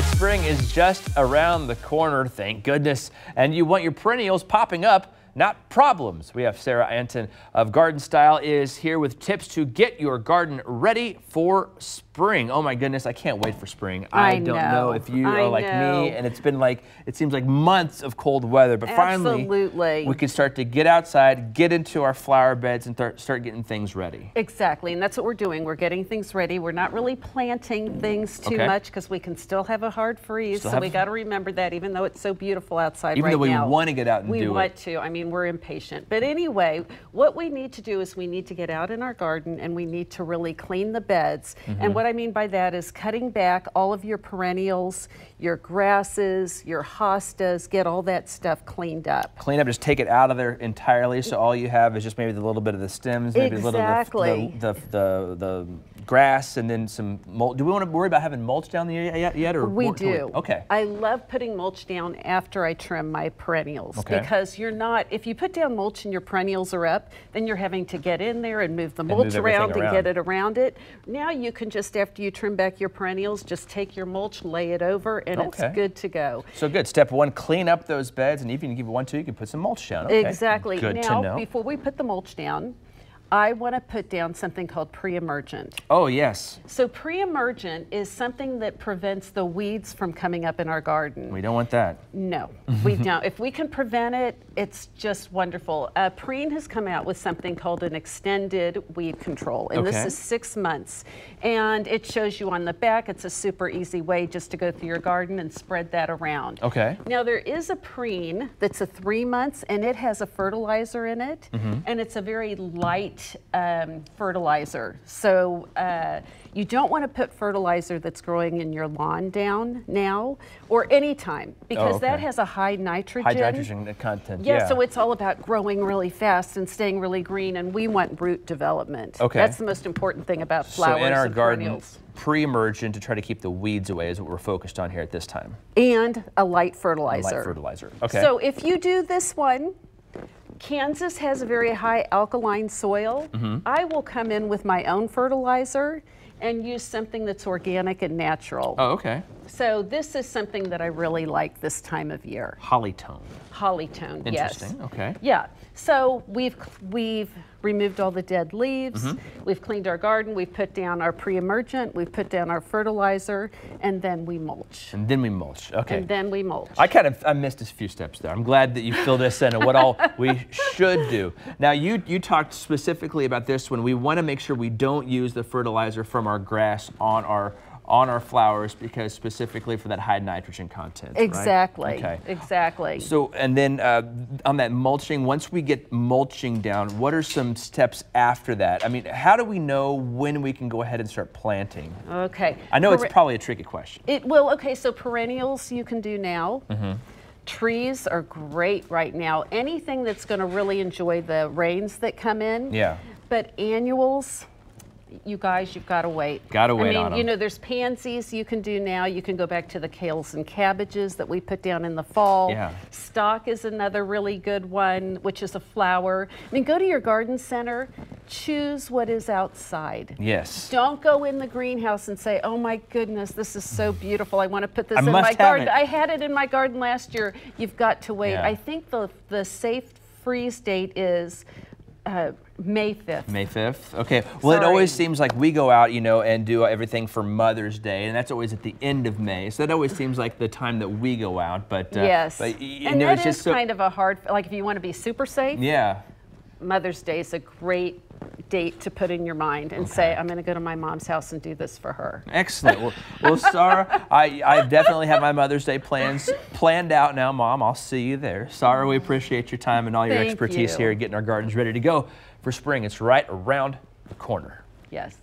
right, spring is just around the corner, thank goodness. And you want your perennials popping up, not problems. We have Sara Antin of GardenStyle is here with tips to get your garden ready for spring. Oh my goodness, I can't wait for spring. I don't know if you are like me, and it's been like, it seems like months of cold weather, but finally we can start to get outside, get into our flower beds and start getting things ready. Exactly, and that's what we're doing. We're getting things ready. We're not really planting things too much because we can still have a hard freeze, so we got to remember that even though it's so beautiful outside right now. Even though we want to get out and do it. We want to. I mean, we're impatient. But anyway, what we need to do is we need to get out in our garden and we need to really clean the beds. And what I mean by that is cutting back all of your perennials, your grasses, your hostas, get all that stuff cleaned up. Clean up, just take it out of there entirely, so all you have is just maybe the little bit of the stems, maybe a little bit of the grass, and then some mulch. Do we want to worry about having mulch down there yet? Or we do. Okay. I love putting mulch down after I trim my perennials because you're not, if you put down mulch and your perennials are up, then you're having to get in there and move the mulch around and get it around it. Now you can just, after you trim back your perennials, just take your mulch, lay it over, and it's good to go. So good. Step one, clean up those beds, and even if you want to, you can put some mulch down. Okay. Exactly. Good now, to know. Before we put the mulch down, I want to put down something called Preemergent. Oh, yes. So Preemergent is something that prevents the weeds from coming up in our garden. We don't want that. No, we don't. If we can prevent it, it's just wonderful. Preen has come out with something called an extended weed control, and this is 6 months. And it shows you on the back, it's a super easy way just to go through your garden and spread that around. Okay. Now there is a Preen that's a 3 months, and it has a fertilizer in it, and it's a very light fertilizer. So you don't want to put fertilizer that's growing in your lawn down now or anytime because that has a high nitrogen. High nitrogen content. Yeah, so it's all about growing really fast and staying really green, and we want root development. Okay. That's the most important thing about flowers in our and garden, perennials. Pre-emergent to try to keep the weeds away is what we're focused on here at this time. And a light fertilizer. A light fertilizer. Okay. So if you do this one, Kansas has a very high alkaline soil. I will come in with my own fertilizer and use something that's organic and natural. Oh, okay. So this is something that I really like this time of year. Hollytone. Hollytone, yes. Interesting, okay. Yeah, so we've removed all the dead leaves, we've cleaned our garden, we've put down our pre-emergent, we've put down our fertilizer, and then we mulch. And then we mulch, okay. And then we mulch. I missed a few steps there. I'm glad that you filled us in on what all we should do. Now you talked specifically about this one. We want to make sure we don't use the fertilizer from our grass on our flowers because specifically for that high nitrogen content. Exactly. Right? Okay. Exactly. So, and then on that mulching, once we get mulching down, what are some steps after that? I mean, how do we know when we can go ahead and start planting? Okay. I know it's probably a tricky question. Okay, so perennials you can do now. Trees are great right now. Anything that's going to really enjoy the rains that come in. Yeah. But annuals, you guys, you've got to wait. Got to wait on them. You know, there's pansies you can do now. You can go back to the kales and cabbages that we put down in the fall. Yeah. Stock is another really good one, which is a flower. I mean, go to your garden center, choose what is outside. Yes. Don't go in the greenhouse and say, oh my goodness, this is so beautiful. I want to put this in my garden. I had it in my garden last year. You've got to wait. I think the safe freeze date is May 5th. May 5th? Okay. Well, it always seems like we go out, you know, and do everything for Mother's Day, and that's always at the end of May. So that always seems like the time that we go out. But yes. And that is kind of a hard, like if you want to be super safe. Yeah. Mother's Day is a great date to put in your mind and say, I'm going to go to my mom's house and do this for her. Excellent. Well, Sara, I definitely have my Mother's Day plans planned out now, Mom. I'll see you there. Sara, we appreciate your time and all your expertise here getting our gardens ready to go for spring. It's right around the corner. Yes.